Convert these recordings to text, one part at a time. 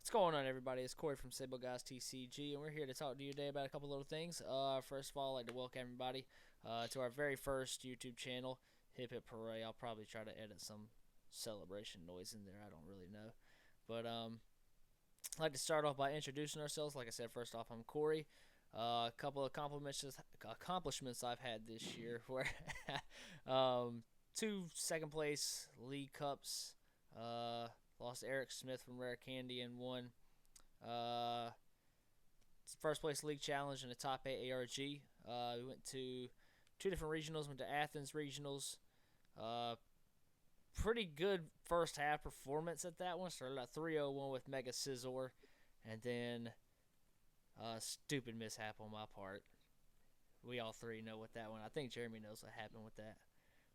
What's going on, everybody? It's Corey from Sableguys TCG, and we're here to talk to you today about a couple little things. First of all, I'd like to welcome everybody to our very first YouTube channel, Hip Hip Hooray. I'll probably try to edit some celebration noise in there. I don't really know. But I'd like to start off by introducing ourselves. Like I said, first off, I'm Corey. A couple of accomplishments I've had this year were two second place league cups. Lost Eric Smith from Rare Candy and won uh, first place league challenge in the top 8 ARG. We went to two different regionals. Went to Athens regionals. Uh, Pretty good first half performance at that one. Started out 3-0-1 with Mega Scizor, and then stupid mishap on my part. We all three know what that one. I think Jeremy knows what happened with that.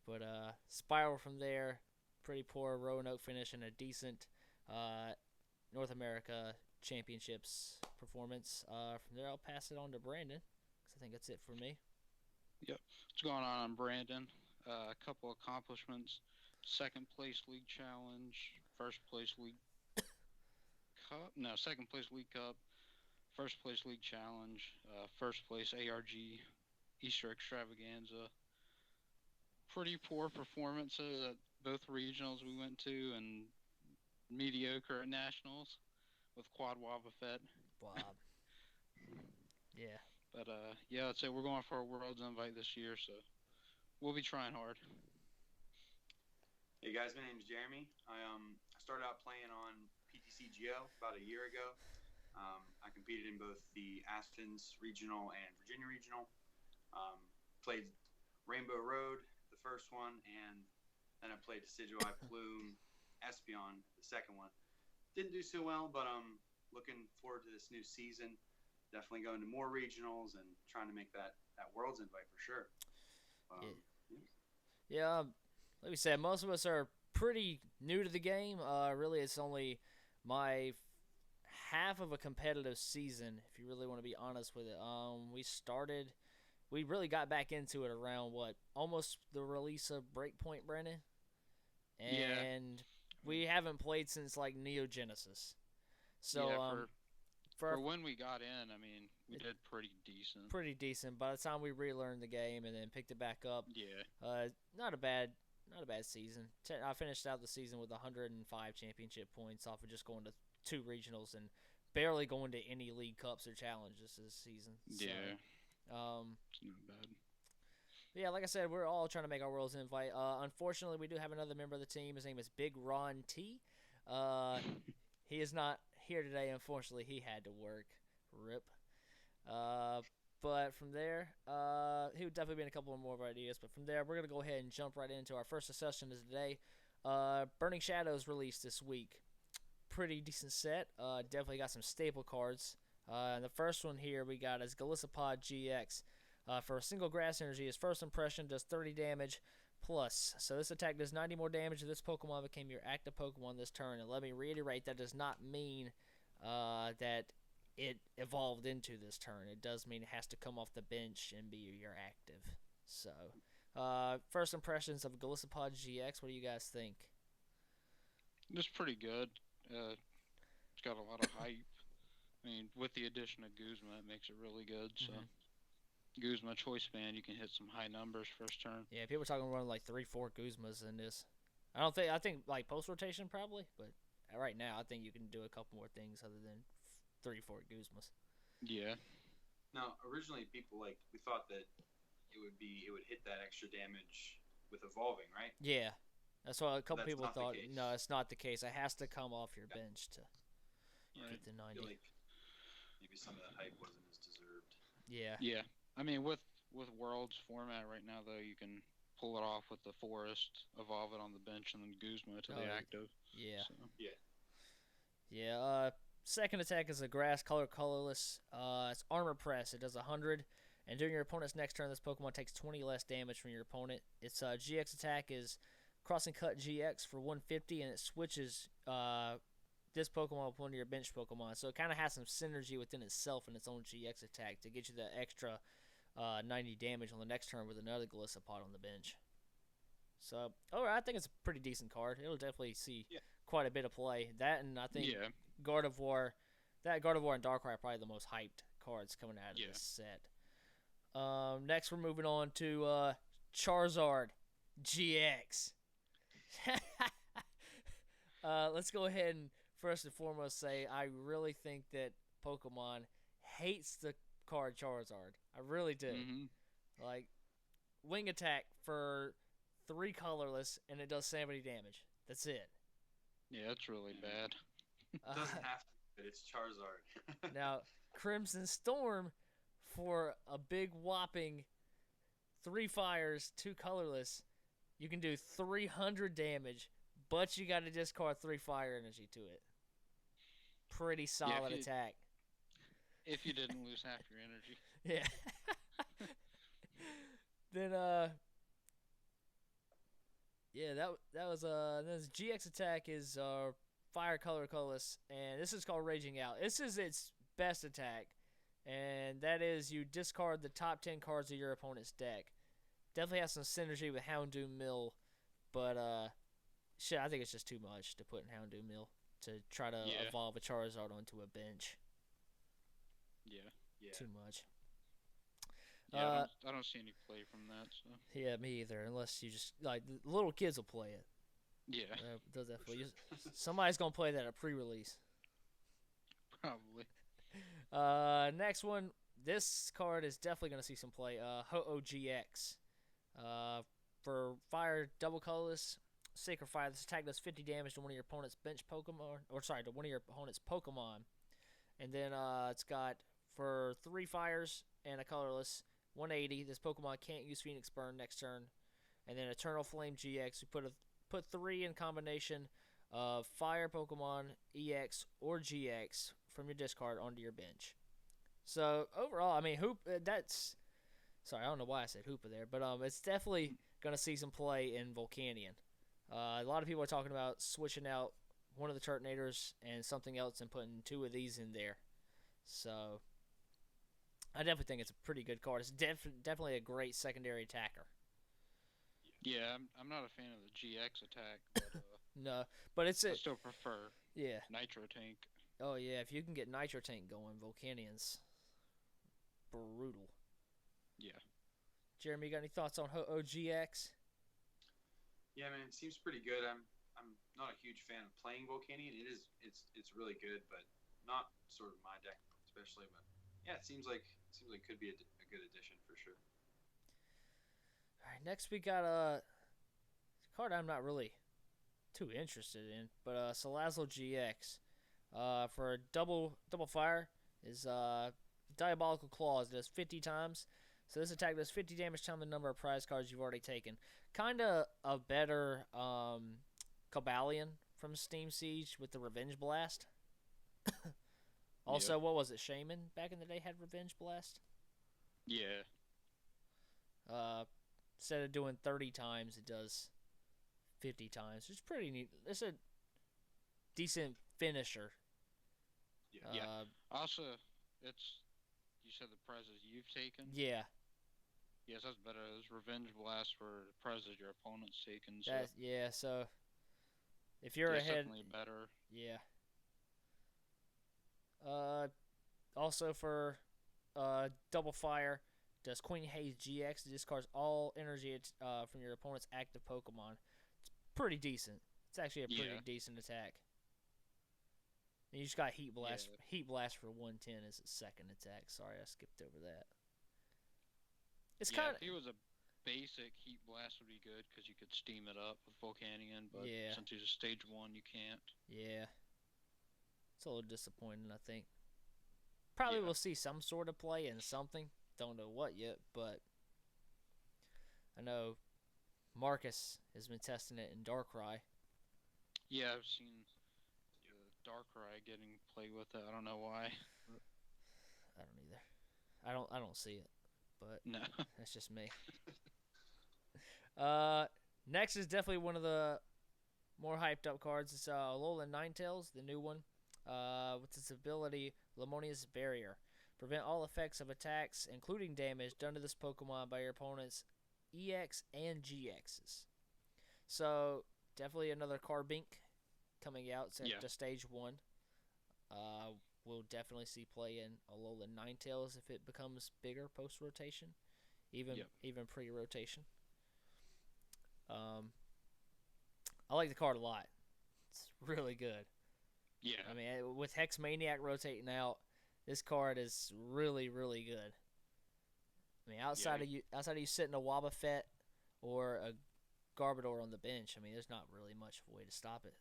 But spiral from there. Pretty poor Roanoke finish and a decent uh, North America Championships performance. From there, I'll pass it on to Brandon because I think that's it for me. Yep. What's going on? I'm Brandon. A couple accomplishments. Second place league challenge. First place league cup. No, second place league cup. First place league challenge. First place ARG Easter extravaganza. Pretty poor performances at both regionals we went to, and mediocre at nationals with Quad Wobbuffet. Bob. Yeah. But yeah, I'd say we're going for a World's Invite this year, so we'll be trying hard. Hey guys, my name is Jeremy. I started out playing on PTC Geo about a year ago. I competed in both the Athens Regional and Virginia Regional. Played Rainbow Road, the first one, and then I played Decidueye Plume Espeon, the second one. Didn't do so well, but I'm looking forward to this new season. Definitely going to more regionals and trying to make that World's Invite for sure. Yeah. Like we said, most of us are pretty new to the game. Really, it's only my half of a competitive season, if you really want to be honest with it. We really got back into it around almost the release of Breakpoint, Brandon, and we haven't played since like Neo Genesis. So yeah, for when we got in, I mean, we did pretty decent. Pretty decent. By the time we relearned the game and then picked it back up, not a bad season. I finished out the season with 105 championship points off of just going to two regionals and barely going to any league cups or challenges this season. Yeah. So, it's not bad. Yeah, like I said, we're all trying to make our World's Invite. Unfortunately, we do have another member of the team. His name is Big Ron T. He is not here today. Unfortunately, he had to work. Rip. But from there, he would definitely be in a couple more ideas. But from there, we're going to go ahead and jump right into our first session of the day. Burning Shadows released this week. Pretty decent set. Definitely got some staple cards. And the first one here we got is Golisopod GX. For a single grass energy, his first impression does 30 damage plus. So this attack does 90 more damage if this Pokemon became your active Pokemon this turn. And let me reiterate, that does not mean that it evolved into this turn. It does mean it has to come off the bench and be your active. So, first impressions of Golisopod GX, what do you guys think? It's pretty good. It's got a lot of hype. I mean, with the addition of Guzma, it makes it really good. So, Guzma Choice Band, you can hit some high numbers first turn. Yeah, people are talking about like 3-4 Guzmas in this. I think like post rotation probably, but right now I think you can do a couple more things other than 3-4 Guzmas. Yeah. Now, originally we thought that it would hit that extra damage with evolving, right? Yeah. That's what a couple people thought. No, it's not the case. It has to come off your bench to get the 90. I feel like maybe some of that hype wasn't as deserved. Yeah. Yeah. I mean, with Worlds format right now, though, you can pull it off with the Forest, evolve it on the bench, and then Guzma to the active. Yeah. So. Yeah. Yeah. Second attack is a grass, colorless. It's armor press. It does 100. And during your opponent's next turn, this Pokemon takes 20 less damage from your opponent. Its GX attack is Crossing Cut GX for 150, and it switches this Pokemon with one of your bench Pokemon. So it kind of has some synergy within itself and its own GX attack to get you the extra 90 damage on the next turn with another Golisopod on the bench. So, I think it's a pretty decent card. It'll definitely see quite a bit of play. That and I think Yeah. Gardevoir, that Gardevoir and Darkrai are probably the most hyped cards coming out of Yeah. this set. Next, we're moving on to Charizard GX. Let's go ahead and first and foremost say I really think that Pokemon hates the card Charizard. I really do. Mm-hmm. Like, wing attack for 3 colorless and it does 70 damage. That's it. Yeah, it's really bad. It doesn't have to, but it's Charizard. Now, Crimson Storm for a big whopping 3 fires, 2 colorless. You can do 300 damage, but you got to discard 3 fire energy to it. Pretty solid attack. If you didn't lose half your energy. Yeah. Then yeah, that was then his GX attack is fire colorless, and this is called Raging Out. This is its best attack, and that is you discard the top 10 cards of your opponent's deck. Definitely has some synergy with Houndoom Mill, but shit, I think it's just too much to put in Houndoom Mill to try to evolve a Charizard onto a bench. Yeah. Too much. Yeah, I don't see any play from that. So. Yeah, me either. Unless you just like the little kids will play it. Yeah. Does that for you? Somebody's gonna play that at pre-release. Probably. Next one. This card is definitely gonna see some play. Ho-Oh GX. For fire double colorless, Sacred Fire. This attack does 50 damage to one of your opponent's bench Pokemon, to one of your opponent's Pokemon. And then it's got for 3 fires and a colorless, 180. This Pokemon can't use Phoenix Burn next turn. And then Eternal Flame GX. You put 3 in combination of Fire Pokemon, EX, or GX from your discard onto your bench. So overall, I mean, sorry, I don't know why I said Hoopa there, but it's definitely gonna see some play in Volcanion. A lot of people are talking about switching out one of the Turtonators and something else and putting 2 of these in there. So I definitely think it's a pretty good card. It's definitely a great secondary attacker. Yeah, I'm not a fan of the GX attack, but no, but I still prefer Nitro Tank. Oh yeah, if you can get Nitro Tank going, Volcanion's brutal. Yeah. Jeremy, you got any thoughts on Ho-Oh GX? Yeah, man, it seems pretty good. I'm not a huge fan of playing Volcanion. It's really good, but not sort of my deck especially. But yeah, it seems like it could be a good addition for sure. All right, next we got a card I'm not really too interested in, but Salazzle GX. For a double fire is Diabolical Claws. It does 50 times. So this attack does 50 damage times the number of prize cards you've already taken. Kind of a better Cobalion from Steam Siege with the Revenge Blast. Also, what was it? Shaman back in the day had Revenge Blast? Yeah. Instead of doing 30 times, it does 50 times. It's pretty neat. It's a decent finisher. Yeah. Also, you said the prizes you've taken? Yeah. Yes, that's better. It's Revenge Blast for the prizes your opponent's taken. So so if you're ahead, definitely better. Yeah. Also for double fire, does Queen Haze GX. It discards all energy from your opponent's active Pokemon. It's pretty decent. It's actually a pretty decent attack. And you just got Heat Blast. Yeah. Heat Blast for 110 is its second attack. Sorry, I skipped over that. It's kind of. If it was a basic Heat Blast would be good because you could steam it up with Volcanion, but since it's a stage 1, you can't. Yeah. It's a little disappointing, I think. Probably we'll see some sort of play in something. Don't know what yet, but I know Marcus has been testing it in Darkrai. Yeah, I've seen Darkrai getting play with it. I don't know why. I don't either. I don't see it, but no, that's just me. Next is definitely one of the more hyped up cards. It's Alolan Ninetales, the new one, with its ability Lemonious Barrier. Prevent all effects of attacks, including damage, done to this Pokemon by your opponent's EX and GXs. So, definitely another Carbink coming out Yeah. to stage one. Uh, we'll definitely see play in Alolan Ninetales if it becomes bigger post rotation, Yep. even pre rotation. Um, I like the card a lot. It's really good. Yeah. I mean, with Hex Maniac rotating out, this card is really good. I mean, Yeah. outside of you sitting a Wobbuffet or a Garbodor on the bench, I mean, there's not really much of a way to stop it.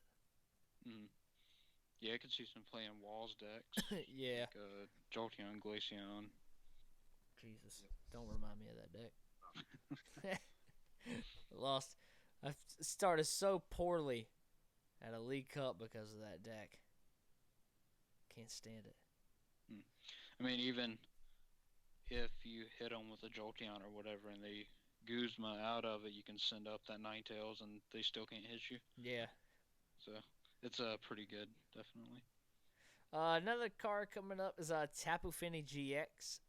Mm. Yeah, I could see some playing Walls decks. Yeah. Like Jolteon, Glaceon. Jesus, don't remind me of that deck. Lost. I started so poorly at a League Cup because of that deck. Can't stand it. I mean, even if you hit them with a Jolteon or whatever and they Guzma out of it, you can send up that Ninetales and they still can't hit you. Yeah. So it's pretty good, definitely. Another card coming up is Tapu Fini GX.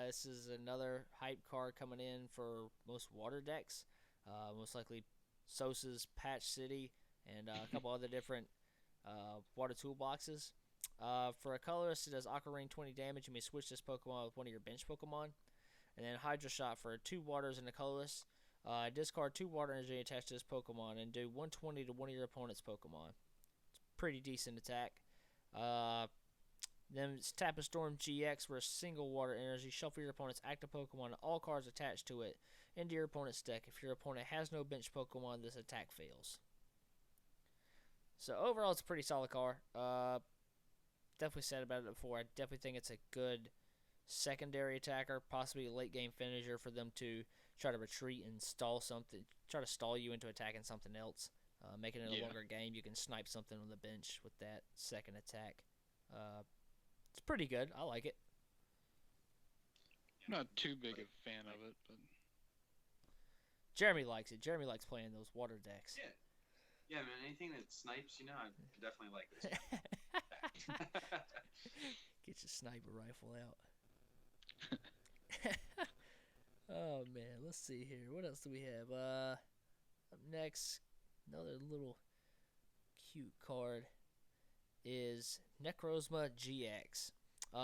This is another hype card coming in for most water decks. Most likely Sosa's Patch City and a couple other different water toolboxes. For a colorless, it does Aqua Ring 20 damage. You may switch this Pokemon with one of your bench Pokemon. And then Hydro Shot for 2 waters and a colorless. Discard 2 water energy attached to this Pokemon and do 120 to one of your opponent's Pokemon. It's pretty decent attack. Then it's Tapu Storm GX for a single water energy. Shuffle your opponent's active Pokemon and all cards attached to it into your opponent's deck. If your opponent has no bench Pokemon, this attack fails. So overall, it's a pretty solid card. Definitely said about it before. I definitely think it's a good secondary attacker, possibly a late game finisher for them to try to retreat and stall something, try to stall you into attacking something else. Making it a longer game, you can snipe something on the bench with that second attack. It's pretty good. I like it. I'm not too big a fan of it, but Jeremy likes it. Jeremy likes playing those water decks. Yeah, man. Anything that snipes, I definitely like this. Get your sniper rifle out. Oh man, let's see here. What else do we have? Up next, another little cute card is Necrozma GX.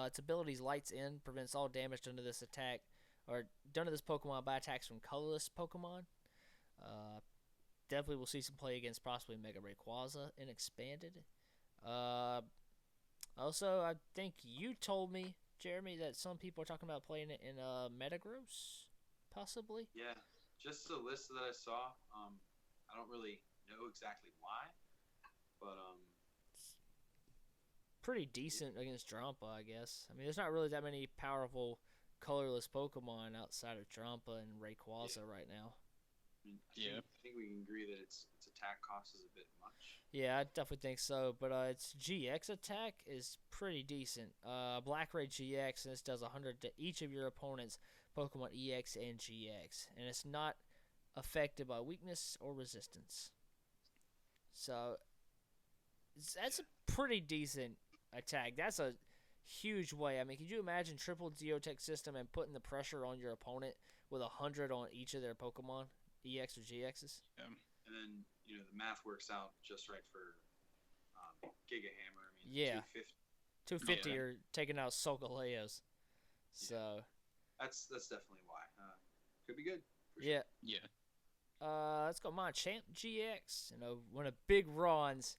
Its abilities Lights In prevents all damage done to this attack or done to this Pokemon by attacks from colorless Pokemon. Definitely will see some play against possibly Mega Rayquaza in Expanded. Also, I think you told me, Jeremy, that some people are talking about playing it in Metagross, possibly. Yeah, just the list that I saw. I don't really know exactly why, but pretty decent against Drampa, I guess. I mean, there's not really that many powerful colorless Pokemon outside of Drampa and Rayquaza right now. I think we can agree that its attack cost is a bit much. Yeah, I definitely think so. But its GX attack is pretty decent. Black Ray GX, and this does 100 to each of your opponent's Pokemon EX and GX, and it's not affected by weakness or resistance. So that's a pretty decent attack. That's a huge way. I mean, could you imagine triple Geotech system and putting the pressure on your opponent with 100 on each of their Pokemon, EX or GXs? Yeah. And then the math works out just right for Giga Hammer. I mean, yeah, 250 Yeah. are taking out Solgaleos. So that's definitely why. Could be good. For yeah. Sure. Yeah. Let's go Machamp GX. One of Big Ron's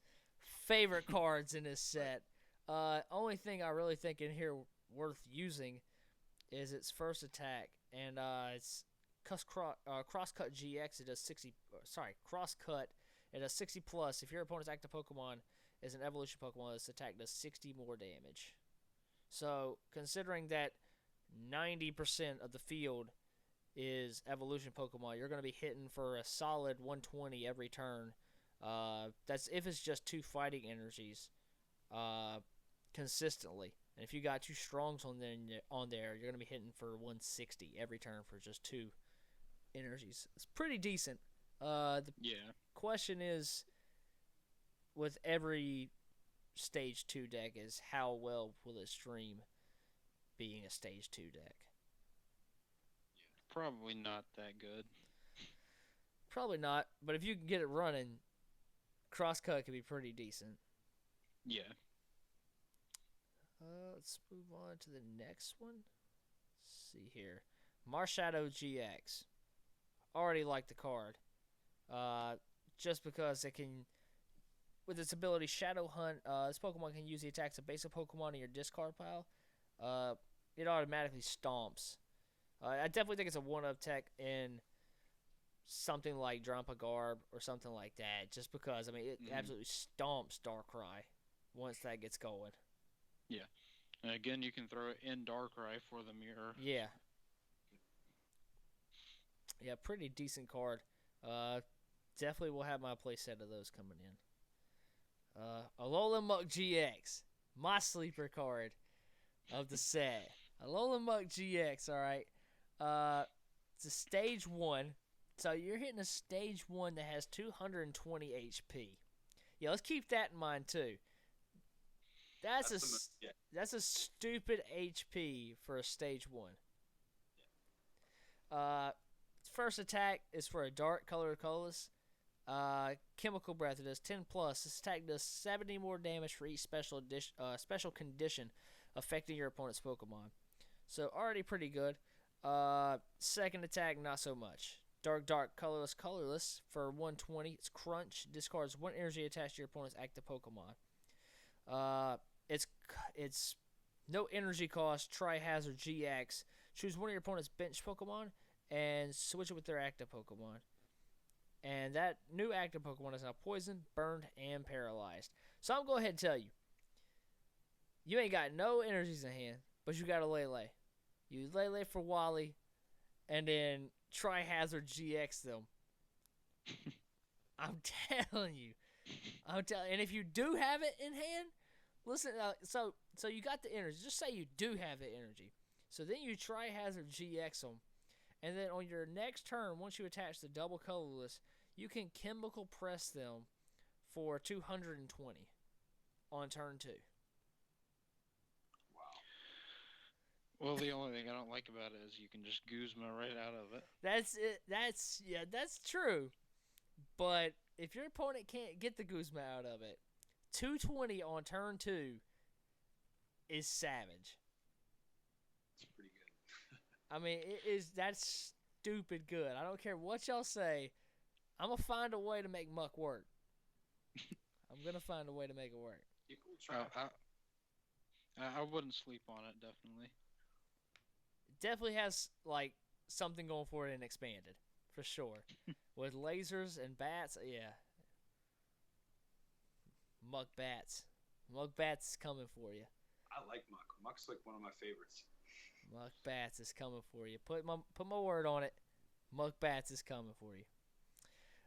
favorite cards in this set. Only thing I really think in here worth using is its first attack, and it's Crosscut GX. It does 60. Crosscut. It does 60 plus. If your opponent's active Pokemon is an evolution Pokemon, this attack does 60 more damage. So considering that 90% of the field is evolution Pokemon, you're going to be hitting for a solid 120 every turn. That's if it's just 2 fighting energies consistently. And if you got 2 strongs on there, you're going to be hitting for 160 every turn for just 2 energies. It's pretty decent. The question is, with every stage 2 deck, is how well will it stream being a stage 2 deck? Probably not that good. Probably not, but if you can get it running, Crosscut can be pretty decent. Yeah. Let's move on to the next one. Let's see here. Marshadow GX. Already like the card. Just because it can, with its ability Shadow Hunt, this Pokemon can use the attacks of basic Pokemon in your discard pile. It automatically stomps. I definitely think it's a one-up tech in something like Drampa Garb or something like that. Just because, I mean, it absolutely stomps Darkrai once that gets going. Yeah. And again, you can throw it in Darkrai for the mirror. Yeah. Yeah, pretty decent card. Definitely will have my playset of those coming in. Alolan Muck GX, my sleeper card of the set. Alolan Muck GX, alright. It's a stage 1. So you're hitting a stage 1 that has 220 HP. Yeah, let's keep that in mind too. That's a stupid HP for a stage 1. First attack is for a dark colorless. Chemical Breath. It does 10 plus. This attack does 70 more damage for each special condition affecting your opponent's Pokemon. So already pretty good. Second attack, not so much. Dark colorless for 120. It's Crunch. Discards 1 energy attached to your opponent's active Pokemon. It's no energy cost. Tri-Hazard GX. Choose one of your opponent's bench Pokemon and switch it with their active Pokemon. And that new active Pokemon is now poisoned, burned, and paralyzed. So I'm going to go ahead and tell you. You ain't got no energies in hand, but you got a Lele. You Lele for Wally, and then Tri-Hazard GX them. I'm telling you. And if you do have it in hand, listen, so you got the energy. Just say you do have the energy. So then you Tri-Hazard GX them. And then on your next turn, once you attach the double colorless, you can chemical press them for 220 on turn 2. Wow. Well, the only thing I don't like about it is you can just Guzma right out of it. That's it. That's true. But if your opponent can't get the Guzma out of it, 220 on turn 2 is savage. It's pretty good. I mean, that's stupid good. I don't care what y'all say. I'm going to find a way to make Muck work. I'm going to find a way to make it work. You can try. I wouldn't sleep on it, definitely. It definitely has, like, something going for it and expanded, for sure. With lasers and bats, yeah. Muck Bats. Muck Bats is coming for you. I like Muck. Muck's like one of my favorites. Muck Bats is coming for you. Put my word on it. Muck Bats is coming for you.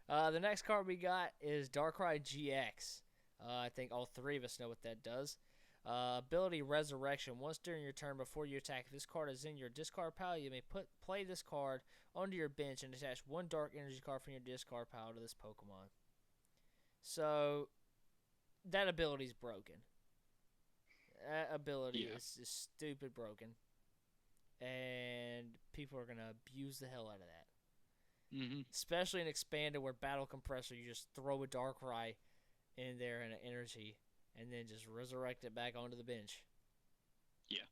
The next card we got is Darkrai GX. I think all 3 of us know what that does. Ability Resurrection. Once during your turn before you attack, if this card is in your discard pile, you may play this card onto your bench and attach 1 dark energy card from your discard pile to this Pokemon. So, that ability is broken. That ability is stupid broken. And people are going to abuse the hell out of that. Mm-hmm. Especially in Expanded where Battle Compressor, you just throw a Darkrai in there and an energy and then just resurrect it back onto the bench. Yeah.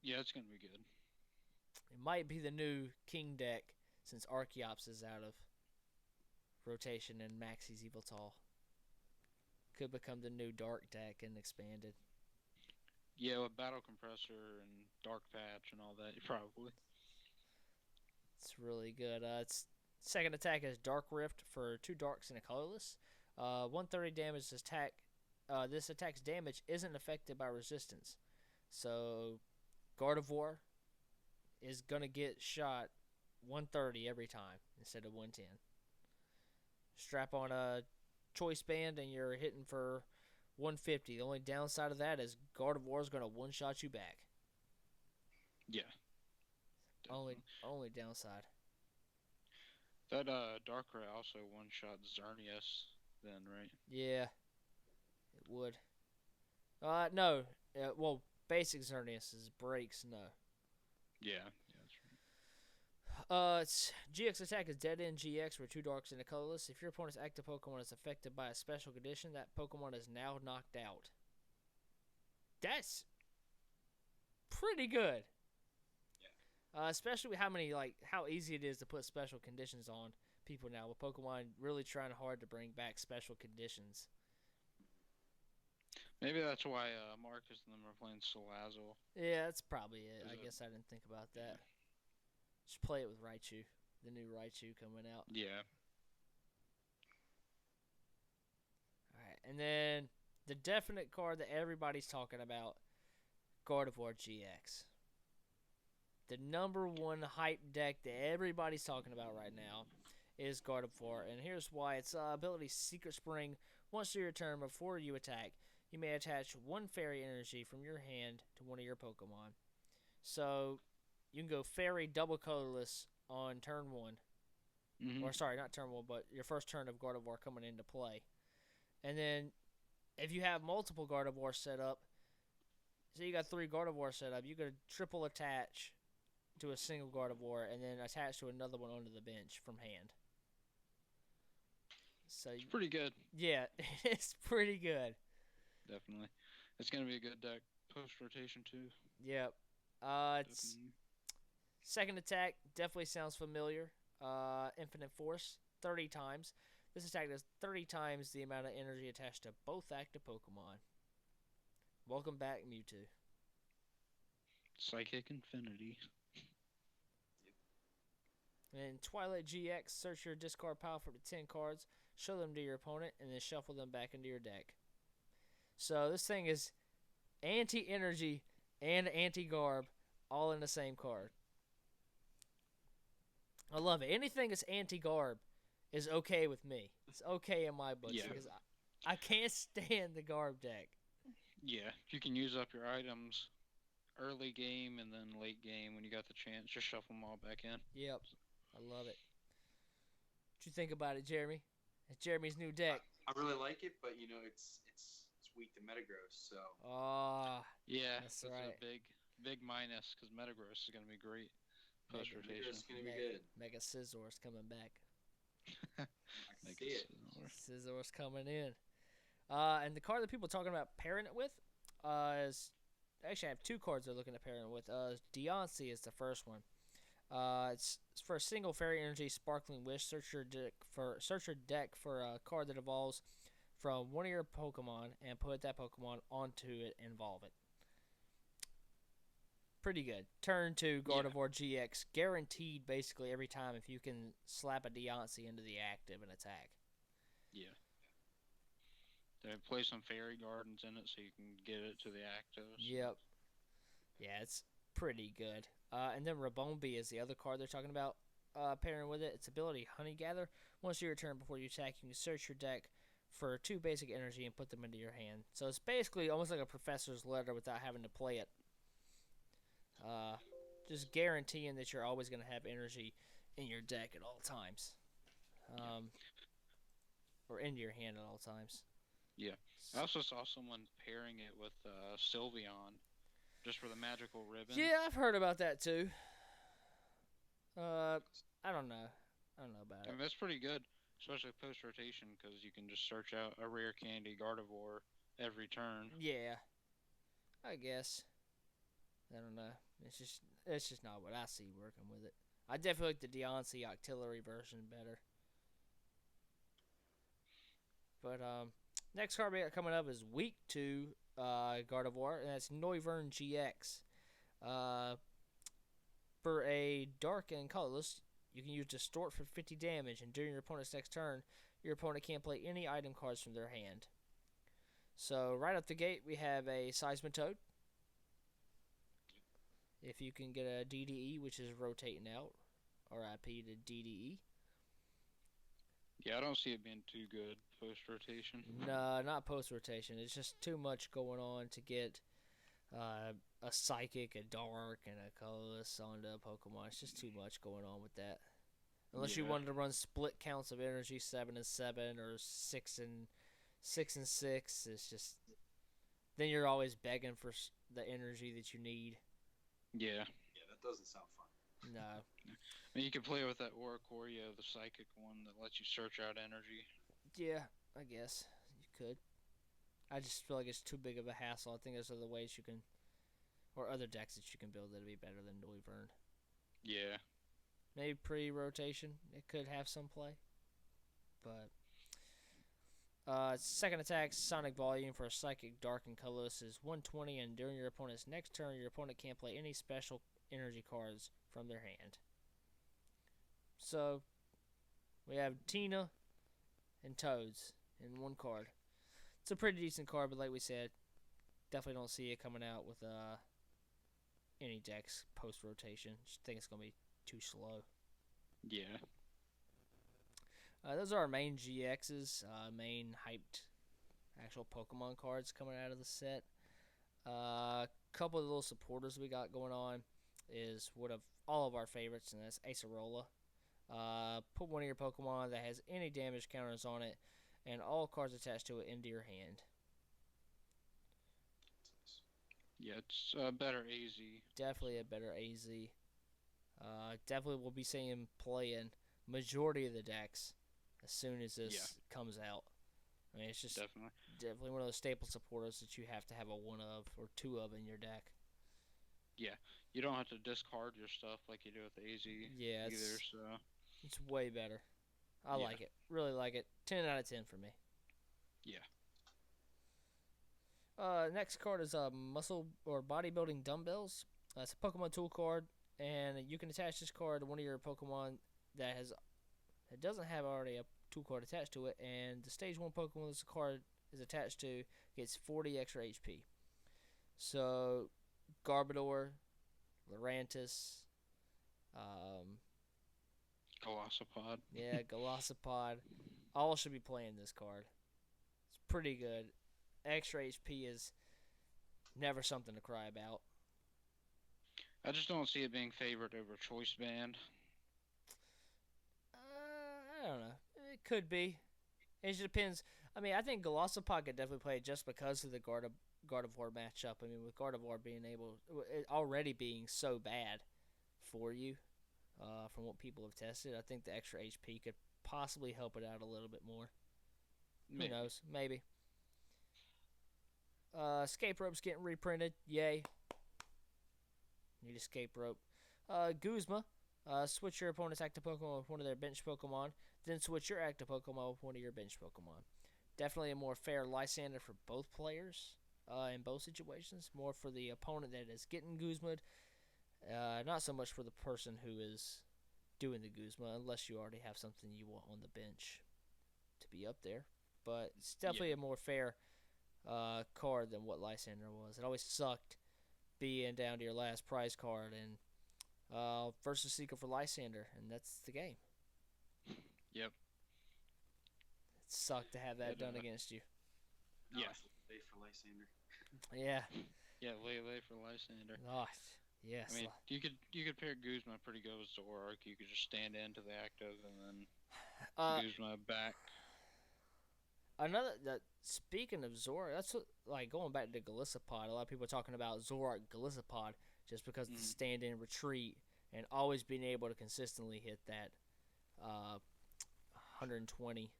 Yeah, it's going to be good. It might be the new King deck since Archeops is out of rotation and Maxie's Eviltal. Could become the new Dark deck and Expanded. Yeah, with Battle Compressor and Dark Patch and all that, probably. It's really good. Its second attack is Dark Rift for 2 darks and a colorless. 130 damage attack. This attack's damage isn't affected by resistance. So, Gardevoir is going to get shot 130 every time instead of 110. Strap on a Choice Band and you're hitting for 150. The only downside of that is Gardevoir is going to one-shot you back. Yeah. Only downside. That Darkrai also one-shot Xerneas then, right? Yeah, it would. No. Well, basic Xerneas breaks, no. Yeah, that's It's GX attack is dead end GX for 2 darks and a colorless. If your opponent's active Pokemon is affected by a special condition, that Pokemon is now knocked out. That's pretty good. Especially with how easy it is to put special conditions on people now, with Pokemon really trying hard to bring back special conditions. Maybe that's why Marcus and them are playing Salazzle. Yeah, that's probably it. I guess I didn't think about that. Just play it with Raichu, the new Raichu coming out. Yeah. Alright, and then the definite card that everybody's talking about, Gardevoir GX. The number one hype deck that everybody's talking about right now is Gardevoir, and here's why. Its ability Secret Spring. Once through your turn, before you attack, you may attach 1 fairy energy from your hand to one of your Pokemon. So, you can go fairy double colorless on turn 1. Mm-hmm. Or, sorry, not turn 1, but your first turn of Gardevoir coming into play. And then, if you have multiple Gardevoir set up, so you got 3 Gardevoir set up, you could triple attach to a single Gardevoir and then attach to another one onto the bench from hand. So It's pretty good. Yeah, it's pretty good. Definitely. It's going to be a good deck post-rotation, too. Yep. It's second attack definitely sounds familiar. Infinite Force, 30 times. This attack does 30 times the amount of energy attached to both active Pokemon. Welcome back, Mewtwo. Psychic Infinity. And Twilight GX, search your discard pile for the 10 cards, show them to your opponent, and then shuffle them back into your deck. So this thing is anti-energy and anti-garb all in the same card. I love it. Anything that's anti-garb is okay with me. It's okay in my books because I can't stand the garb deck. Yeah, you can use up your items early game and then late game when you got the chance. Just shuffle them all back in. Yep, I love it. What you think about it, Jeremy? It's Jeremy's new deck. I really like it, but it's weak to Metagross, so. Yeah, that's right. right. A big minus because Metagross is going to be great post rotation. It's going to be good. Mega Scizor's coming back. I can see it. Scizor's coming in. And the card that people are talking about pairing it with is actually I have 2 cards they're looking to pair it with. Deontay is the first one. It's for a single fairy energy sparkling wish. Search your deck for a card that evolves from one of your Pokemon and put that Pokemon onto it and evolve it. Pretty good. Turn 2 Gardevoir GX, guaranteed basically every time if you can slap a Deontay into the active and attack. Yeah. They play some fairy gardens in it so you can get it to the actives. Yep. Yeah, it's pretty good. And then Rabombi is the other card they're talking about pairing with it. Its ability, Honey Gather. Once your turn before you attack, you can search your deck for 2 basic energy and put them into your hand. So it's basically almost like a professor's letter without having to play it. Just guaranteeing that you're always going to have energy in your deck at all times. Or into your hand at all times. Yeah. I also saw someone pairing it with Sylveon, just for the magical ribbon. Yeah, I've heard about that too. I don't know. I don't know about it. I mean, that's pretty good, especially post-rotation, because you can just search out a rare candy Gardevoir every turn. Yeah. I guess. I don't know. It's just not what I see working with it. I definitely like the Deontay Octillery version better. But next card we got coming up is week 2 Gardevoir, and that's Noivern GX. For a dark and colorless, you can use Distort for 50 damage, and during your opponent's next turn, your opponent can't play any item cards from their hand. So right up the gate, we have a Seismitoad. If you can get a DDE, which is rotating out, RIP to DDE. Yeah, I don't see it being too good post-rotation. No, not post-rotation. It's just too much going on to get a Psychic, a Dark, and a Colorless onto a Pokemon. It's just too much going on with that. Unless you wanted to run split counts of energy, 7 and 7, or 6 and 6, it's just... Then you're always begging for the energy that you need. Yeah. Yeah, that doesn't sound fun. No. I mean, you could play with that Oricorio, the psychic one that lets you search out energy. Yeah, I guess you could. I just feel like it's too big of a hassle. I think there's other ways you can, or other decks that you can build that'd be better than Noivern. Yeah. Maybe pre-rotation, it could have some play, but second attack, Sonic Volume for a Psychic Dark and Colorless is 120, and during your opponent's next turn, your opponent can't play any special energy cards from their hand. So, we have Tina and Toads in one card. It's a pretty decent card, but like we said, definitely don't see it coming out with any decks post-rotation. Just think it's going to be too slow. Yeah. Those are our main GXs, main hyped actual Pokemon cards coming out of the set. A couple of little supporters we got going on is one of all of our favorites, and that's Acerola. Put one of your Pokemon that has any damage counters on it, and all cards attached to it into your hand. Yeah, it's better AZ. Definitely a better AZ. Definitely will be seeing him play in majority of the decks as soon as this comes out. I mean, it's just definitely one of those staple supporters that you have to have a one of or two of in your deck. Yeah, you don't have to discard your stuff like you do with the AZ either. So it's way better. I like it. Really like it. 10 out of 10 for me. Yeah. Next card is Muscle or Bodybuilding Dumbbells. It's a Pokemon tool card, and you can attach this card to one of your Pokemon that doesn't have already a tool card attached to it, and the Stage 1 Pokemon this card is attached to gets 40 extra HP. So, Garbodor, Lurantis, Golisopod. Yeah, Golisopod. All should be playing this card. It's pretty good. Extra HP is never something to cry about. I just don't see it being favored over Choice Band. I don't know. It could be. It just depends. I mean, I think Golisopod could definitely play it just because of the Gardevoir matchup. I mean, with Gardevoir being it already being so bad for you, from what people have tested, I think the extra HP could possibly help it out a little bit more. Maybe. Who knows? Maybe. Escape Rope's getting reprinted. Yay. Need Escape Rope. Guzma. Switch your opponent's active Pokemon with one of their bench Pokemon. Then switch your active Pokemon with one of your bench Pokemon. Definitely a more fair Lysander for both players in both situations. More for the opponent that is getting Guzma. Not so much for the person who is doing the Guzma, unless you already have something you want on the bench to be up there. But it's definitely a more fair card than what Lysander was. It always sucked being down to your last prize card and versus Seeker for Lysander, and that's the game. Yep. It sucked to have that done against you. No, late for Lysander. Yeah. Yeah, late for Lysander. Oh, yes. I mean, you could pair Guzma pretty good with Zoroark. You could just stand into the active and then Guzma back. Speaking of Zoroark, that's like going back to Golisopod. A lot of people are talking about Zoroark Golisopod just because of the stand in retreat and always being able to consistently hit that 120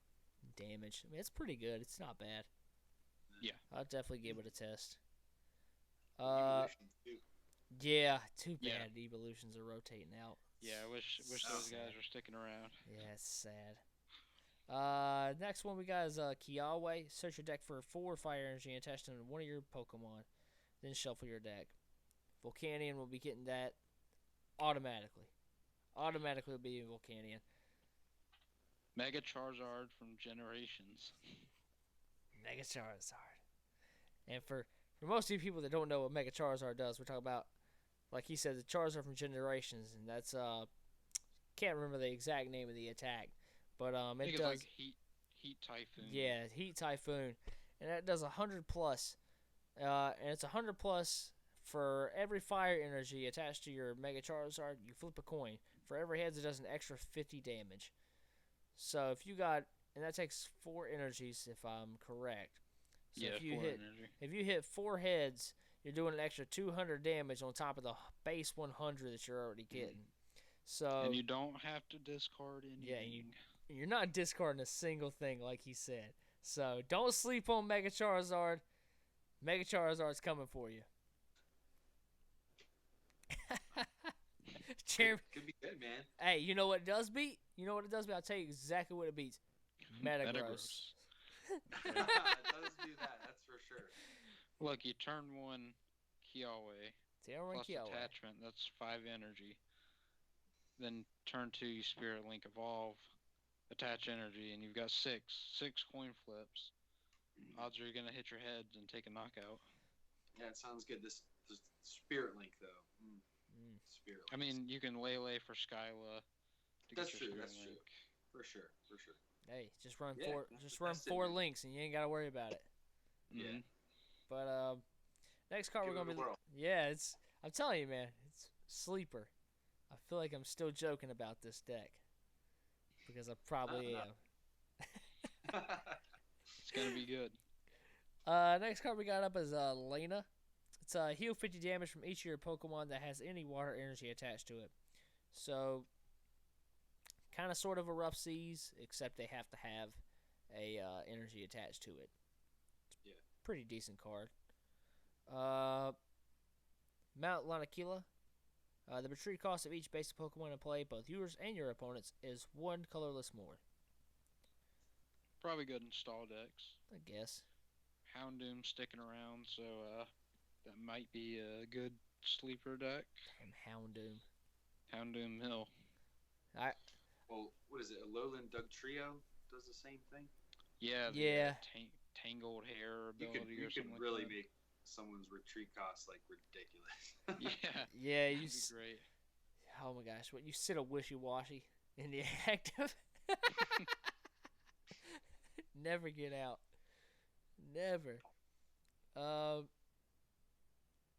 damage. I mean, it's pretty good. It's not bad. Yeah, I'll definitely give it a test. Evolution, too. Yeah, too bad evolutions are rotating out. Yeah, I wish those guys were sticking around. Yeah, it's sad. Next one we got is Kiawe. Search your deck for 4 fire energy attached to one of your Pokemon. Then shuffle your deck. Volcanion will be getting that automatically. Automatically will be in Volcanion. Mega Charizard from Generations. Mega Charizard. And for most of you people that don't know what Mega Charizard does, we're talking about, like he said, the Charizard from Generations, and that's can't remember the exact name of the attack, but it does like Heat Typhoon. Yeah, Heat Typhoon, and that does 100 plus, and it's 100 plus for every fire energy attached to your Mega Charizard. You flip a coin. For every heads, it does an extra 50 damage. So if you got, and that takes 4 energies if I'm correct. So yeah, if you hit 4 heads, you're doing an extra 200 damage on top of the base 100 that you're already getting. So And you don't have to discard yeah, anything. you're not discarding a single thing, like he said. So don't sleep on Mega Charizard. Mega Charizard's coming for you. Could be good, man. Hey, you know what it does beat? You know what it does beat? I'll tell you exactly what it beats. Metagross. It does do that, that's for sure. Look, you turn 1 Kiawe plus Kiawe. attachment, that's 5 energy. Then turn 2, you Spirit Link Evolve, attach energy, and you've got 6 coin flips. Odds are you're going to hit your heads and take a knockout. Yeah, it sounds good. This Spirit Link, though. Spirit Link. I mean, you can Lele for Skyla. That's true, that's true. For sure. Hey, just run that's 4 it, links and you ain't got to worry about it. Yeah. But next card Give we're it gonna a be. whirl. Yeah, I'm telling you, man, it's sleeper. I feel like I'm still joking about this deck because I probably am. It's going to be good. Next card we got up is Lena. It's heal 50 damage from each of your Pokemon that has any water energy attached to it. So, kind of sort of a rough seas, except they have to have a energy attached to it. Yeah. Pretty decent card. Mount Lanakila. The retreat cost of each basic Pokemon in play, both yours and your opponent's, is 1 colorless more. Probably good in stall decks. I guess. Houndoom sticking around, so that might be a good sleeper deck. Damn Houndoom. Houndoom Hill. Well, what is it? A Lowland Doug Trio does the same thing? Yeah. Yeah. Tangled hair You ability could or something really like that. make someone's retreat cost like ridiculous. Yeah. Yeah, That'd be great. Oh my gosh, what you sit a wishy-washy in the active? Never get out. Never.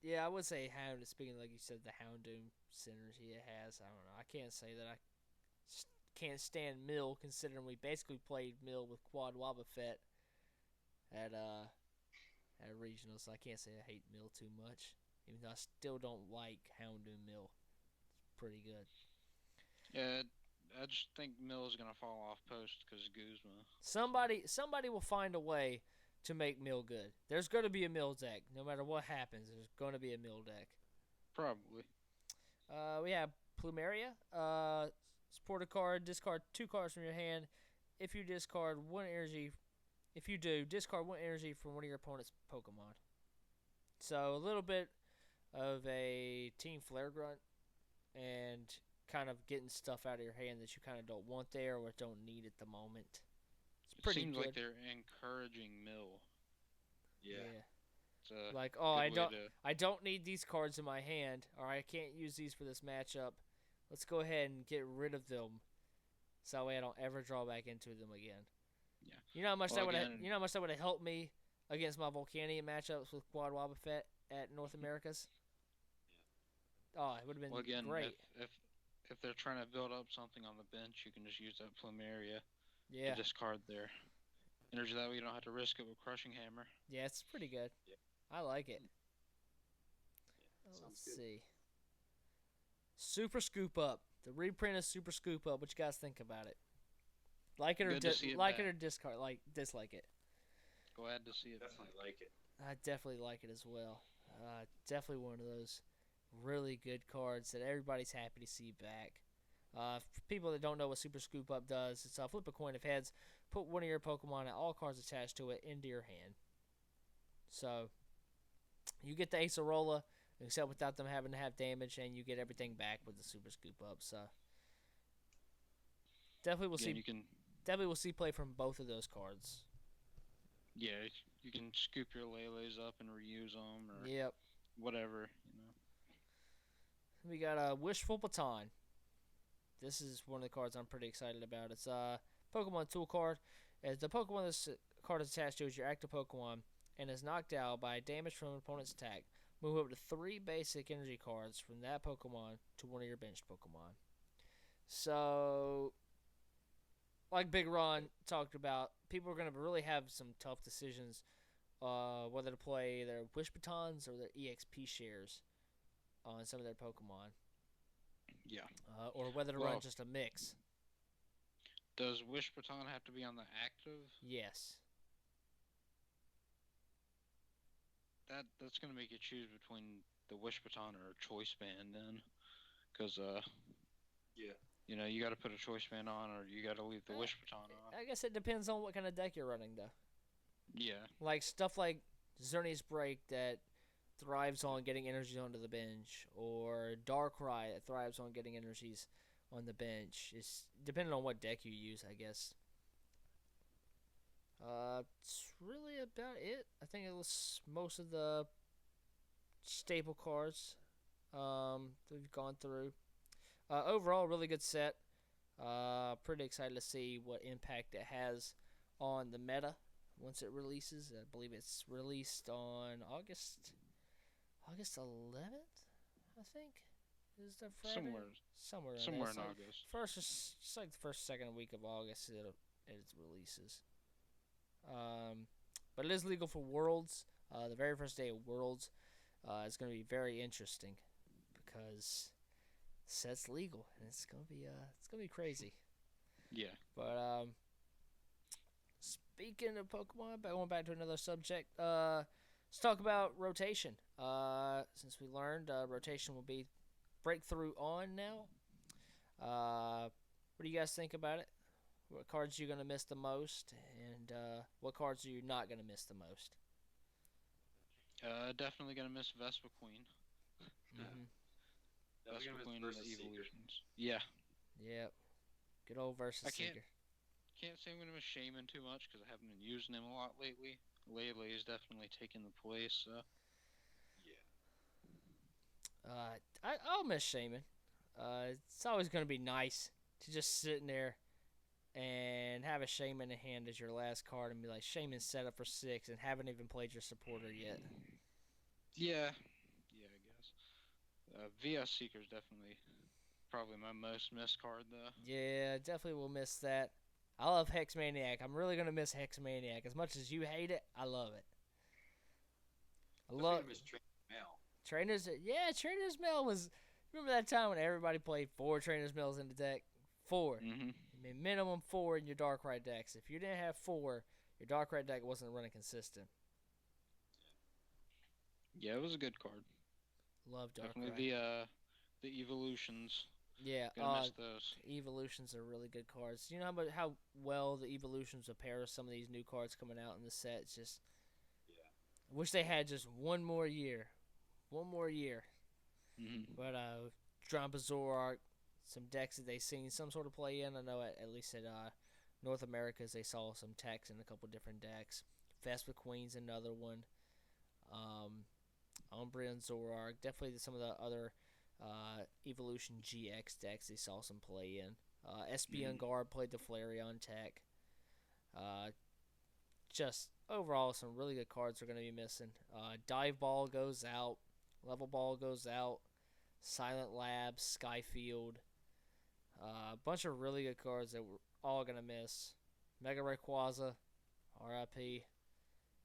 Yeah, I would say Hound. Speaking like you said, the Houndoom synergy it has. I don't know. I can't say that I can't stand Mill, considering we basically played Mill with Quad Wobbuffet at regionals. So I can't say I hate Mill too much, even though I still don't like Houndoom Mill. It's pretty good. Yeah, I just think Mill's gonna fall off post because Guzma. Somebody will find a way to make Mill good. There's going to be a Mill deck. No matter what happens, there's going to be a Mill deck. Probably. We have Plumeria. Support a card. Discard 2 cards from your hand. If you discard 1 energy, discard 1 energy from one of your opponent's Pokemon. So a little bit of a Team Flare Grunt and kind of getting stuff out of your hand that you kind of don't want there or don't need at the moment. It seems like they're encouraging Mill. Yeah. Like, I don't need these cards in my hand, or I can't use these for this matchup. Let's go ahead and get rid of them, so that way I don't ever draw back into them again. Yeah. You know how much that would have helped me against my Volcanion matchups with Quad Wobbuffet at North Americas. Yeah. Oh, it would have been great. If they're trying to build up something on the bench, you can just use that Plumeria. Yeah. To discard their energy. That way you don't have to risk it with Crushing Hammer. Yeah, it's pretty good. Yeah. I like it. Yeah, Let's good. see. Super Scoop Up. The reprint of Super Scoop Up. What you guys think about it? Like it or discard? Dislike it? Glad to see it. Definitely like it. I definitely like it as well. Definitely one of those really good cards that everybody's happy to see back. For people that don't know what Super Scoop Up does, it's flip a coin of heads, put one of your Pokemon and all cards attached to it into your hand. So, you get the Acerola, except without them having to have damage, and you get everything back with the Super Scoop Up. So, definitely we'll see play from both of those cards. Yeah, you can scoop your Lele's up and reuse them, or whatever. We got a Wishful Baton. This is one of the cards I'm pretty excited about. It's a Pokemon Tool card. As the Pokemon this card is attached to is your active Pokemon and is knocked out by damage from an opponent's attack. Move up to 3 basic energy cards from that Pokemon to one of your benched Pokemon. So, like Big Ron talked about, people are going to really have some tough decisions whether to play their Wish Batons or their EXP shares on some of their Pokemon. Yeah. or whether to run Well, just a mix. does Wish Baton have to be on the active? Yes. That's gonna make you choose between the Wish Baton or Choice Band then, because Yeah. you got to put a Choice Band on, or you got to leave the Uh, Wish Baton on. I guess it depends on what kind of deck you're running, though. Yeah. Like stuff like Zerni's Break that thrives on getting energies onto the bench, or Darkrai that thrives on getting energies on the bench. It's depending on what deck you use, I guess. It's really about it. I think it was most of the staple cards that we've gone through. Overall, really good set. Pretty excited to see what impact it has on the meta once it releases. I believe it's released on August 11th. I think is the Friday. Somewhere in there. Somewhere It's in like August. it's like the first second week of August it releases. But it is legal for Worlds. The very first day of Worlds is going to be very interesting because set's legal and it's gonna be crazy. Yeah. But speaking of Pokemon, going back to another subject, let's talk about rotation. Since we learned rotation will be breakthrough on now. What do you guys think about it? What cards are you gonna miss the most, and what cards are you not gonna miss the most? Definitely gonna miss Vespa Queen. Mm-hmm. Definitely Vespa gonna miss Queen and the Versus Seeker. evolutions. Yeah. Yep. Good old versus I can't Seeker. can't say I'm gonna miss Shaman too much because I haven't been using him a lot lately. Lele is definitely taking the place. Yeah. I'll miss Shaman. It's always gonna be nice to just sit in there and have a Shaman in hand as your last card and be like, Shaman's set up for 6 and haven't even played your supporter yet. Yeah. Yeah, I guess. VS Seeker's definitely probably my most missed card though. Yeah, definitely will miss that. I love Hex Maniac. I'm really gonna miss Hex Maniac. As much as you hate it, I love it. I Definitely love gonna miss Trainer Mail. Trainers. Yeah, Trainers Mail was. Remember that time when everybody played 4 Trainers Mails in the deck? 4. Mm-hmm. I mean, minimum 4 in your Darkrai decks. If you didn't have 4, your Darkrai deck wasn't running consistent. Yeah, it was a good card. Love Definitely Darkrai. the evolutions. Yeah, Gonna miss those. Evolutions are really good cards. You know how well the Evolutions will pair with some of these new cards coming out in the set? It's just, Yeah. I wish they had just one more year. One more year. Mm-hmm. But, Drampa Zoroark, some decks that they've seen some sort of play in. I know at least at North Americas they saw some techs in a couple different decks. Vespa Queen's another one. Umbreon Zoroark. Definitely some of the other Evolution GX decks they saw some play in. Espeon Guard played the Flareon tech. Just overall, some really good cards are going to be missing. Dive Ball goes out. Level Ball goes out. Silent Labs, Skyfield. A bunch of really good cards that we're all going to miss. Mega Rayquaza, RIP.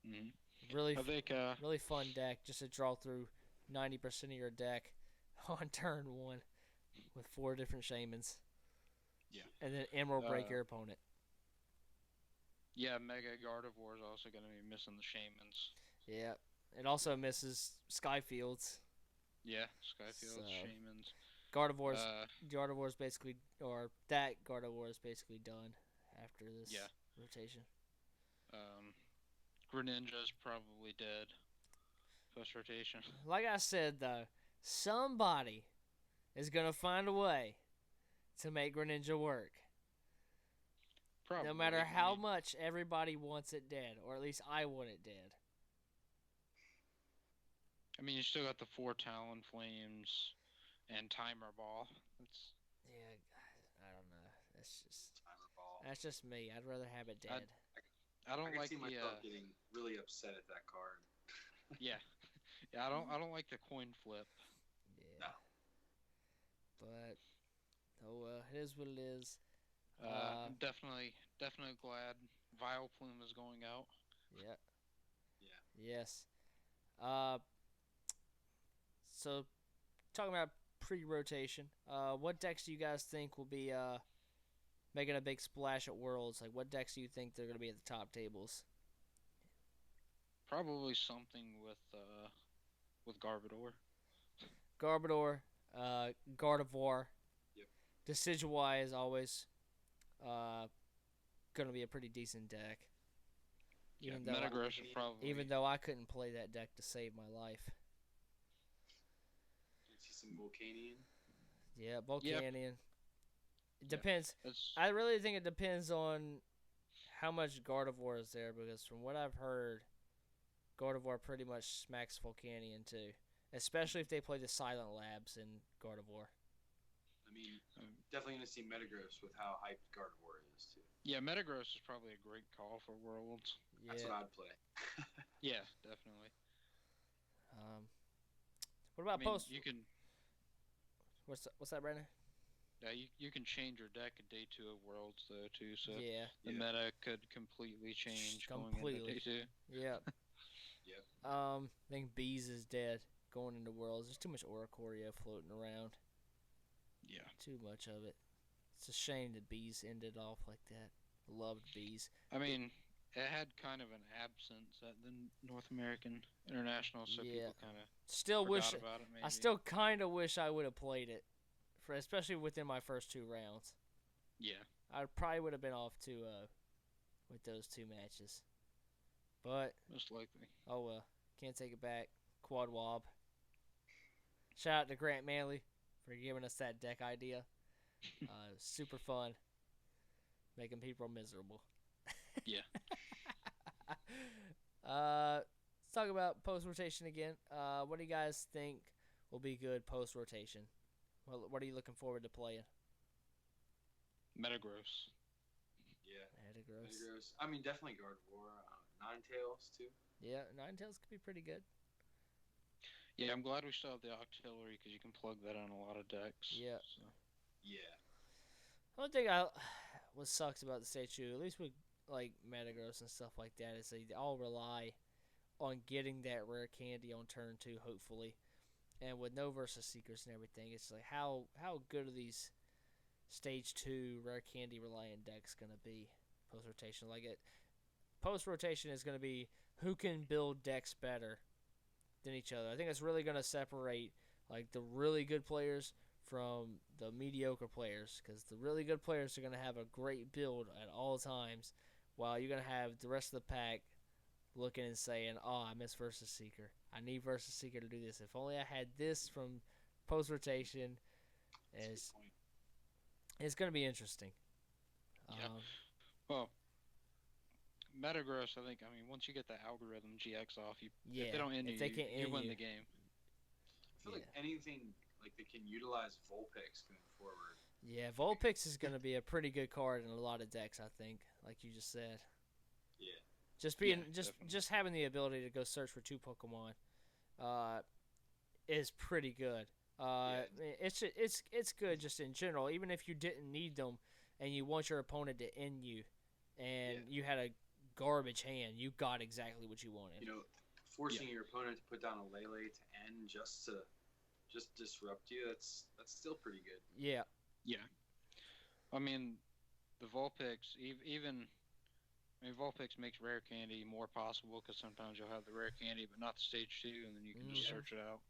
Mm-hmm. I think Really fun deck just to draw through 90% of your deck on turn 1 with 4 different Shamans. Yeah. And then Emerald break your opponent. Yeah, Mega Gardevoir is also going to be missing the Shamans. Yeah. It also misses Skyfields. Yeah, Skyfields, Shamans. Gardevoir's basically, or that Gardevoir is basically done after this rotation. Greninja's probably dead post rotation. Like I said, though, somebody is going to find a way to make Greninja work. Probably. No matter how much everybody wants it dead, or at least I want it dead. I mean, you still got the 4 Talon Flames and Timer Ball. Yeah, I don't know. Timer Ball. That's just me. I'd rather have it dead. I don't can like see the. myself getting really upset at that card. Yeah, I don't like the coin flip. Yeah. No. But it is what it is. I'm definitely glad Vileplume is going out. Yeah. Yeah. Yes. So talking about pre-rotation. What decks do you guys think will be making a big splash at Worlds? Like, what decks do you think they're going to be at the top tables? Probably something with Garbodor. Garbodor, Gardevoir, Yep. Decidueye is always uh, going to be a pretty decent deck. Even though Metagross would probably. even though I couldn't play that deck to save my life. See some Volcanion. Yeah, Volcanion. It depends. That's, I really think it depends on how much Gardevoir is there, because from what I've heard, Gardevoir pretty much smacks Volcanion too. Especially if they play the Silent Labs in Gardevoir. I mean, definitely going to see Metagross with how hyped Gardevoir is, too. yeah, Metagross is probably a great call for Worlds. Yeah. That's what I'd play. Yeah, definitely. What about post? You can. What's that, Brandon? Yeah, you can change your deck at day 2 of Worlds though too, so Yeah. the meta could completely change going into day 2. Yep. Yep. I think Bees is dead going into Worlds. There's too much Oricorio floating around. Yeah. Too much of it. It's a shame that Bees ended off like that. Loved Bees. I mean, it had kind of an absence at the North American International, so Yeah. people kind of Still wish. about it. Maybe. I still kind of wish I would have played it, especially within my first 2 rounds. Yeah. I probably would have been off to with those 2 matches. But Most likely. oh well, can't take it back. Quad Wob. Shout out to Grant Manley for giving us that deck idea. Super fun. Making people miserable. Yeah. Let's talk about post rotation again. What do you guys think will be good post rotation? What are you looking forward to playing? Metagross. Yeah. Metagross. Metagross. I mean, definitely Gardevoir. Ninetales, too. Yeah, Ninetales could be pretty good. Yeah, I'm glad we still have the Octillery because you can plug that on a lot of decks. Yeah. So. Yeah. The only thing what sucks about the stage 2, at least with like Metagross and stuff like that, is they all rely on getting that rare candy on turn 2, hopefully. And with no versus seekers and everything, it's like how good are these stage 2 rare candy relying decks gonna be post rotation? Like it post rotation is gonna be who can build decks better than each other. I think it's really gonna separate like the really good players from the mediocre players, because the really good players are gonna have a great build at all times, while you're gonna have the rest of the pack looking and saying, "Oh, I miss versus seeker. I need versus seeker to do this. If only I had this from post rotation." It's going to be interesting. Yeah. Well, Metagross, I mean, once you get the algorithm GX off, if they don't end you, you win the game. I feel like anything like they can utilize Vulpix going forward. Yeah, Vulpix is going to be a pretty good card in a lot of decks, I think, like you just said. Yeah. Just having the ability to go search for 2 Pokemon is pretty good. It's good just in general. Even if you didn't need them and you want your opponent to end you, and you had a garbage hand, you got exactly what you wanted. You know, forcing your opponent to put down a Lele to end just to disrupt you, that's still pretty good. Yeah. Yeah. I mean, the Vulpix, Vulpix makes rare candy more possible because sometimes you'll have the rare candy, but not the stage 2, and then you can just search it out.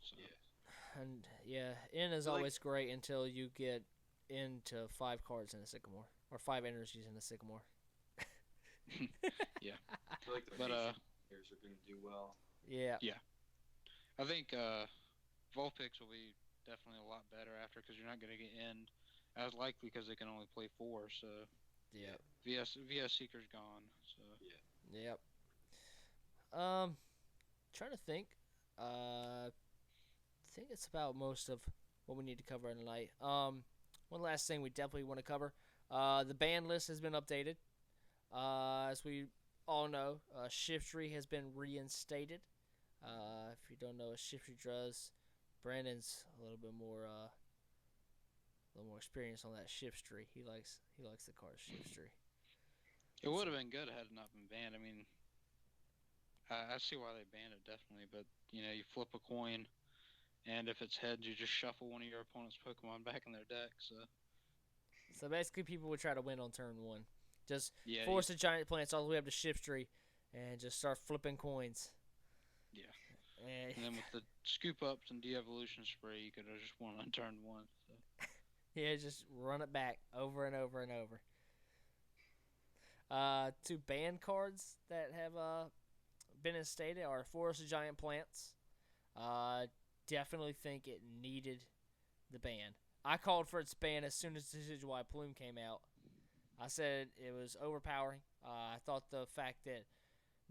So. Yeah. And N is always great until you get into 5 cards in a Sycamore, or 5 energies in a Sycamore. Yeah. I feel like the players are going to do well. Yeah. Yeah. I think Vulpix will be definitely a lot better after, because you're not going to get end as likely because they can only play 4. So yeah. VS Seeker's gone. So Yep. Trying to think. I think it's about most of what we need to cover tonight. One last thing we definitely want to cover. The ban list has been updated. As we all know, Shiftry has been reinstated. If you don't know what Shiftry does, Brandon's a little more experience on that Shiftry. He likes the card Shiftry. It would have been good had it not been banned. I mean, I see why they banned it, definitely. But, you flip a coin, And if it's heads, you just shuffle one of your opponent's Pokemon back in their deck. So basically, people would try to win on turn one. Just Yeah, force the giant plants all the way up to Shiftry, and just start flipping coins. Yeah. And then with the scoop ups and de-evolution spray, you could have just won on turn one. So. Yeah, just run it back over and over and over. Two ban cards that have been instated are Forest of Giant Plants. Definitely think it needed the ban. I called for its ban as soon as Decidueye Plume came out. I said it was overpowering. I thought the fact that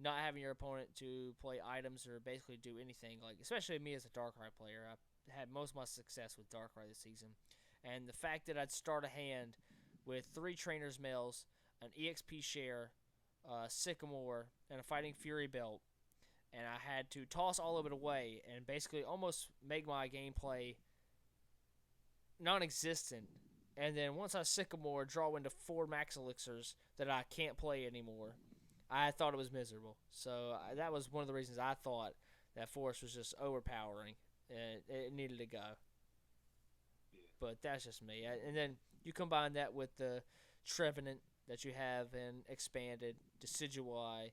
not having your opponent to play items or basically do anything, like especially me as a Darkrai player, I had most of my success with Darkrai this season. And the fact that I'd start a hand with 3 Trainers Mails, an EXP Share, Sycamore, and a Fighting Fury Belt, and I had to toss all of it away and basically almost make my gameplay non-existent. And then once I Sycamore, draw into 4 Max Elixirs that I can't play anymore. I thought it was miserable. So that was one of the reasons I thought that Forest was just overpowering and it needed to go. Yeah. But that's just me. And then you combine that with the Trevenant that you have in Expanded, Decidueye,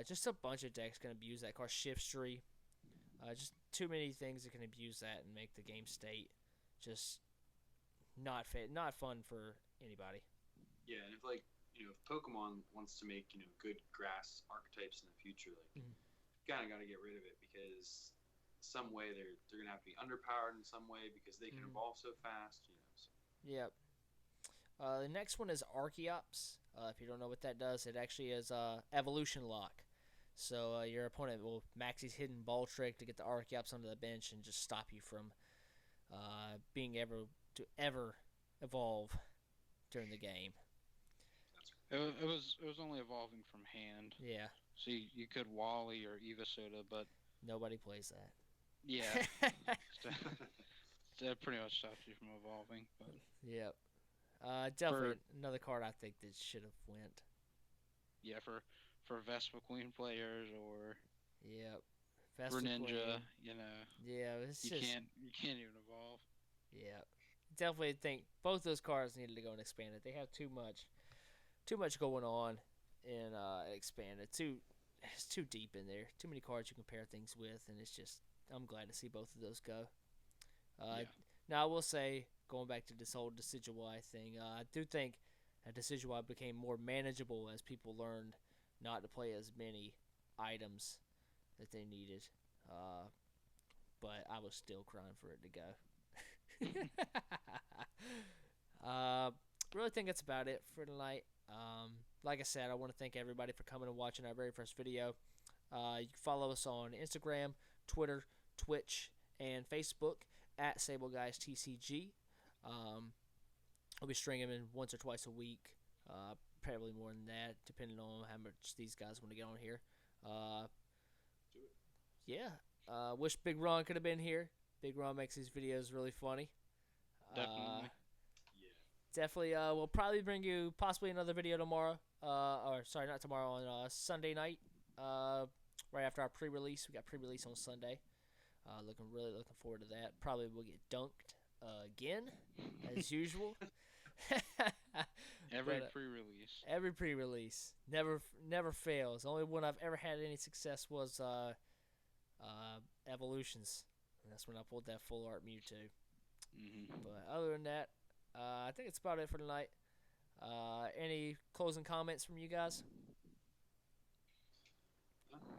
just a bunch of decks can abuse that card. Shiftry. Just too many things that can abuse that and make the game state just not fit, not fun for anybody. Yeah, and if if Pokemon wants to make good grass archetypes in the future, kind of got to get rid of it because some way they're gonna have to be underpowered in some way because they can evolve so fast. So. Yep. The next one is Archeops. If you don't know what that does, it actually is evolution lock. So your opponent will max his hidden ball trick to get the Archeops onto the bench and just stop you from being able to ever evolve during the game. It was only evolving from hand. Yeah. So you could Wally or Evisoda, but nobody plays that. Yeah. That pretty much stops you from evolving. But. Yep. Definitely another card I think that should have went. Yeah, for Vespa Queen players or yep. Greninja, Yeah, you can't even evolve. Yeah. Definitely think both those cards needed to go and expanded. They have too much going on in expanded. It's too deep in there. Too many cards you compare things with, and it's just I'm glad to see both of those go. Yeah. Now I will say, going back to this whole Decidueye thing, I do think that Decidueye became more manageable as people learned not to play as many items that they needed. But I was still crying for it to go. Really think that's about it for tonight. Like I said, I want to thank everybody for coming and watching our very first video. You can follow us on Instagram, Twitter, Twitch, and Facebook at Sableguys TCG. I'll be streaming in once or twice a week, probably more than that, depending on how much these guys want to get on here. Yeah. Wish Big Ron could have been here. Big Ron makes these videos really funny. Definitely. Definitely, we'll probably bring you possibly another video tomorrow. Or sorry, not tomorrow, on Sunday night. Right after our pre-release. We got pre-release on Sunday. Really looking forward to that. Probably we'll get dunked again, as usual. Every pre-release. Every pre-release. Never fails. The only one I've ever had any success was Evolutions. And that's when I pulled that full art Mewtwo. Mm-hmm. But other than that, I think it's about it for tonight. Any closing comments from you guys?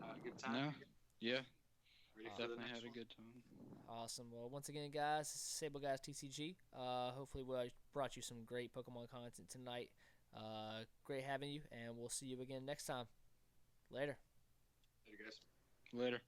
Had a good time. No. Yeah. Definitely had a good time. Awesome. Well, once again, guys, this is Sableguys TCG. Hopefully, we brought you some great Pokemon content tonight. Great having you, and we'll see you again next time. Later. Later, guys. Later.